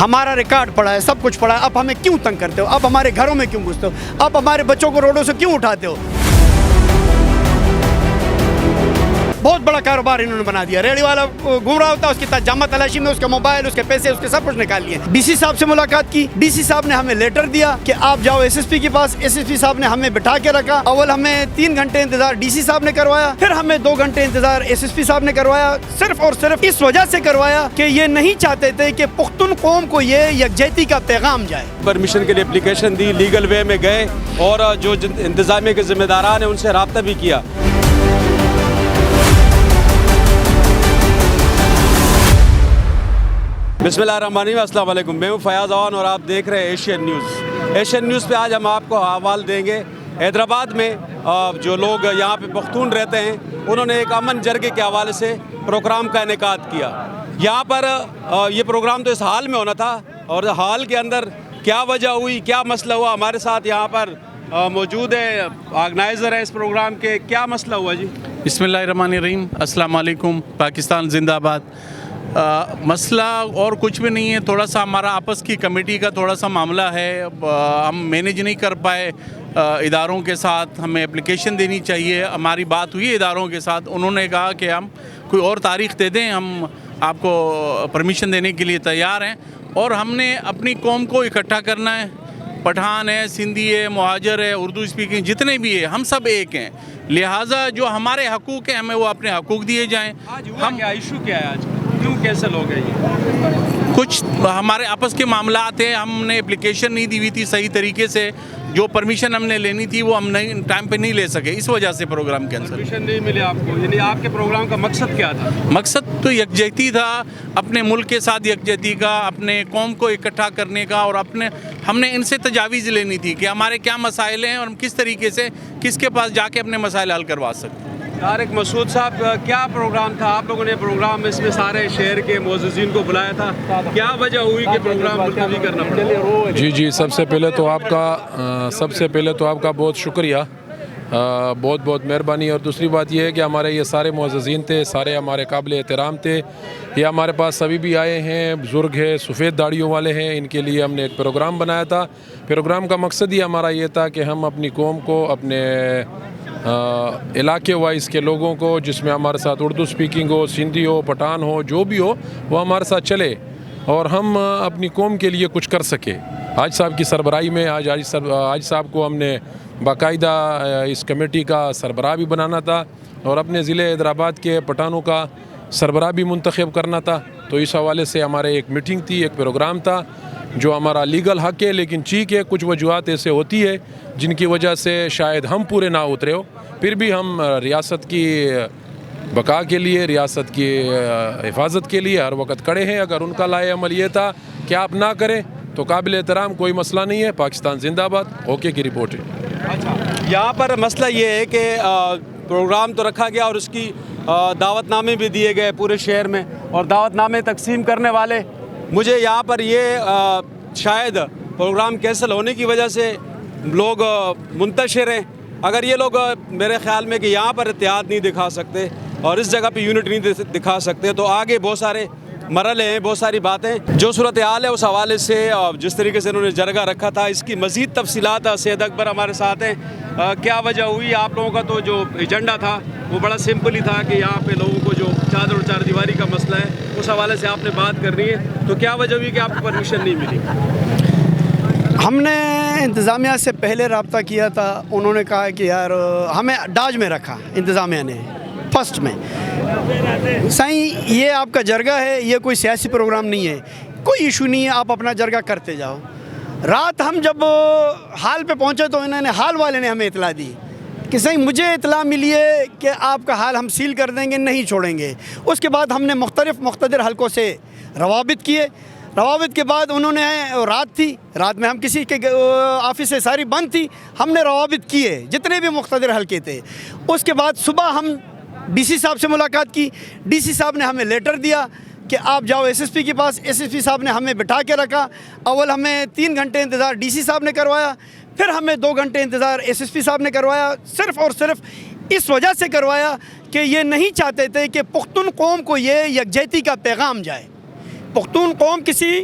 ہمارا ریکارڈ پڑا ہے, سب کچھ پڑا ہے, اب ہمیں کیوں تنگ کرتے ہو؟ اب ہمارے گھروں میں کیوں گھستے ہو؟ اب ہمارے بچوں کو روڈوں سے کیوں اٹھاتے ہو؟ بہت بڑا کاروبار انہوں نے بنا دیا. ریڑی والا گھوم رہا ہوتا ہے, اس کی جامع تلاشی میں اس کا موبائل, اس کے پیسے, اس کے سب کچھ نکال لیے. ڈی سی صاحب سے ملاقات کی, ڈی سی صاحب نے ہمیں لیٹر دیا کہ آپ جاؤ ایس ایس پی کے پاس. ایس ایس پی صاحب نے ہمیں بٹھا کے رکھا. اول ہمیں 3 گھنٹے انتظار ڈی سی صاحب نے کروایا, پھر ہمیں 2 گھنٹے انتظار ایس ایس پی صاحب نے کروایا. صرف اور صرف اس وجہ سے کروایا کہ یہ نہیں چاہتے تھے کہ پختون قوم کو یہ یکجہتی کا پیغام جائے. پرمیشن کے لیے اپلیکیشن دی, لیگل وے میں گئے اور جو انتظامیہ کے ذمہ داران ہیں ان سے رابطہ بھی کیا. بسم اللہ الرحمن الرحیم. السلام علیکم, میں ہوں فیاض اوان اور آپ دیکھ رہے ہیں ایشین نیوز. ایشین نیوز پہ آج ہم آپ کو حوال دیں گے حیدرآباد میں جو لوگ یہاں پہ پختون رہتے ہیں انہوں نے ایک امن جرگے کے حوالے سے پروگرام کا انعقاد کیا. یہاں پر یہ پروگرام تو اس حال میں ہونا تھا اور حال کے اندر کیا وجہ ہوئی, کیا مسئلہ ہوا, ہمارے ساتھ یہاں پر موجود ہے آرگنائزر ہے اس پروگرام کے. کیا مسئلہ ہوا جی؟ بسم اللہ الرحمن الرحیم. السلام علیکم. پاکستان زندہ آباد. مسئلہ اور کچھ بھی نہیں ہے, تھوڑا سا ہمارا آپس کی کمیٹی کا تھوڑا سا معاملہ ہے. ہم مینیج نہیں کر پائے اداروں کے ساتھ, ہمیں اپلیکیشن دینی چاہیے. ہماری بات ہوئی اداروں کے ساتھ, انہوں نے کہا کہ ہم کوئی اور تاریخ دے دیں, ہم آپ کو پرمیشن دینے کے لیے تیار ہیں. اور ہم نے اپنی قوم کو اکٹھا کرنا ہے. پٹھان ہے, سندھی ہے, مہاجر ہے, اردو اسپیکنگ جتنے بھی ہیں, ہم سب ایک ہیں. لہٰذا جو ہمارے حقوق ہیں ہمیں وہ اپنے حقوق دیے جائیں. ہم کیا ایشو کیا ہے آج, کیوں کینسل ہو گئے یہ؟ کچھ ہمارے آپس کے معاملات ہیں, ہم نے اپلیکیشن نہیں دی ہوئی تھی صحیح طریقے سے. جو پرمیشن ہم نے لینی تھی وہ ہم نہیں ٹائم پہ نہیں لے سکے, اس وجہ سے پروگرام کینسل. پرمیشن نہیں ملے آپ کو, یعنی آپ کے پروگرام کا مقصد کیا تھا؟ مقصد تو یکجہتی تھا, اپنے ملک کے ساتھ یکجہتی کا, اپنے قوم کو اکٹھا کرنے کا, اور ہم نے ان سے تجاویز لینی تھی کہ ہمارے کیا مسائل ہیں اور ہم کس طریقے سے کس کے پاس جا کے اپنے مسائل حل کروا سکتے ہیں. طارق مسعود صاحب, کیا پروگرام تھا آپ لوگوں نے پروگرام اس میں سارے شہر کے معززین کو بلایا تھا, کیا وجہ ہوئی کہ پروگرام ملتوی کرنا پڑا؟ جی سب سے پہلے تو آپ کا بہت شکریہ, بہت بہت مہربانی. اور دوسری بات یہ ہے کہ ہمارے یہ سارے معززین تھے, سارے ہمارے قابل احترام تھے. یہ ہمارے پاس سبھی بھی آئے ہیں, بزرگ ہیں, سفید داڑھیوں والے ہیں, ان کے لیے ہم نے ایک پروگرام بنایا تھا. پروگرام کا مقصد ہی ہمارا یہ تھا کہ ہم اپنی قوم کو, اپنے علاقے وائز کے لوگوں کو, جس میں ہمارے ساتھ اردو سپیکنگ ہو, سندھی ہو, پٹھان ہو, جو بھی ہو, وہ ہمارے ساتھ چلے اور ہم اپنی قوم کے لیے کچھ کر سکے. حاج صاحب کی سربراہی میں حاج صاحب کو ہم نے باقاعدہ اس کمیٹی کا سربراہ بھی بنانا تھا اور اپنے ضلع حیدرآباد کے پٹھانوں کا سربراہ بھی منتخب کرنا تھا. تو اس حوالے سے ہمارے ایک میٹنگ تھی, ایک پروگرام تھا جو ہمارا لیگل حق ہے, لیکن ٹھیک ہے کچھ وجوہات ایسے ہوتی ہے جن کی وجہ سے شاید ہم پورے نہ اترے ہو. پھر بھی ہم ریاست کی بقا کے لیے, ریاست کی حفاظت کے لیے ہر وقت کھڑے ہیں. اگر ان کا لائے عمل یہ تھا کہ آپ نہ کریں تو قابل احترام, کوئی مسئلہ نہیں ہے. پاکستان زندہ آباد. اوکے کی رپورٹ ہے. اچھا, یہاں پر مسئلہ یہ ہے کہ پروگرام تو رکھا گیا اور اس کی دعوت نامے بھی دیے گئے پورے شہر میں, اور دعوت نامے تقسیم کرنے والے, مجھے یہاں پر یہ شاید پروگرام کینسل ہونے کی وجہ سے لوگ منتشر ہیں. اگر یہ لوگ میرے خیال میں کہ یہاں پر اتحاد نہیں دکھا سکتے اور اس جگہ پہ یونٹ نہیں دکھا سکتے, تو آگے بہت سارے مرحلے ہیں, بہت ساری باتیں جو صورتحال ہے اس حوالے سے, جس طریقے سے انہوں نے جرگہ رکھا تھا, اس کی مزید تفصیلات سید اکبر ہمارے ساتھ ہیں. کیا وجہ ہوئی آپ لوگوں کا؟ تو جو ایجنڈا تھا وہ بڑا سمپل ہی تھا کہ یہاں پہ لوگوں کو جو چادر اور چار دیواری کا مسئلہ ہے اس حوالے سے آپ نے بات کرنی ہے. تو کیا وجہ ہوئی کہ آپ کو پرمیشن نہیں ملی؟ ہم نے انتظامیہ سے پہلے رابطہ کیا تھا, انہوں نے کہا کہ یار ہمیں ڈاج میں رکھا انتظامیہ نے فرسٹ میں. سائیں یہ آپ کا جرگہ ہے, یہ کوئی سیاسی پروگرام نہیں ہے, کوئی ایشو نہیں ہے, آپ اپنا جرگہ کرتے جاؤ. رات ہم جب حال پہ پہنچے تو انہوں نے, حال والے نے ہمیں اطلاع دی کہ سائیں مجھے اطلاع ملی ہے کہ آپ کا حال ہم سیل کر دیں گے, نہیں چھوڑیں گے. اس کے بعد ہم نے مختلف مقتدر حلقوں سے روابط کیے. روابط کے بعد انہوں نے, رات تھی, رات میں ہم کسی کے آفس سے ساری بند تھی, ہم نے روابط کیے جتنے بھی مقتدر حلقے تھے. اس کے بعد صبح ہم ڈی سی صاحب سے ملاقات کی. ڈی سی صاحب نے ہمیں لیٹر دیا کہ آپ جاؤ ایس ایس پی کے پاس. ایس ایس پی صاحب نے ہمیں بٹھا کے رکھا. اول ہمیں 3 گھنٹے انتظار ڈی سی صاحب نے کروایا, پھر ہمیں 2 گھنٹے انتظار ایس ایس پی صاحب نے کروایا. صرف اور صرف اس وجہ سے کروایا کہ یہ نہیں چاہتے تھے کہ پختون قوم کو یہ یکجہتی کا پیغام جائے. پختون قوم کسی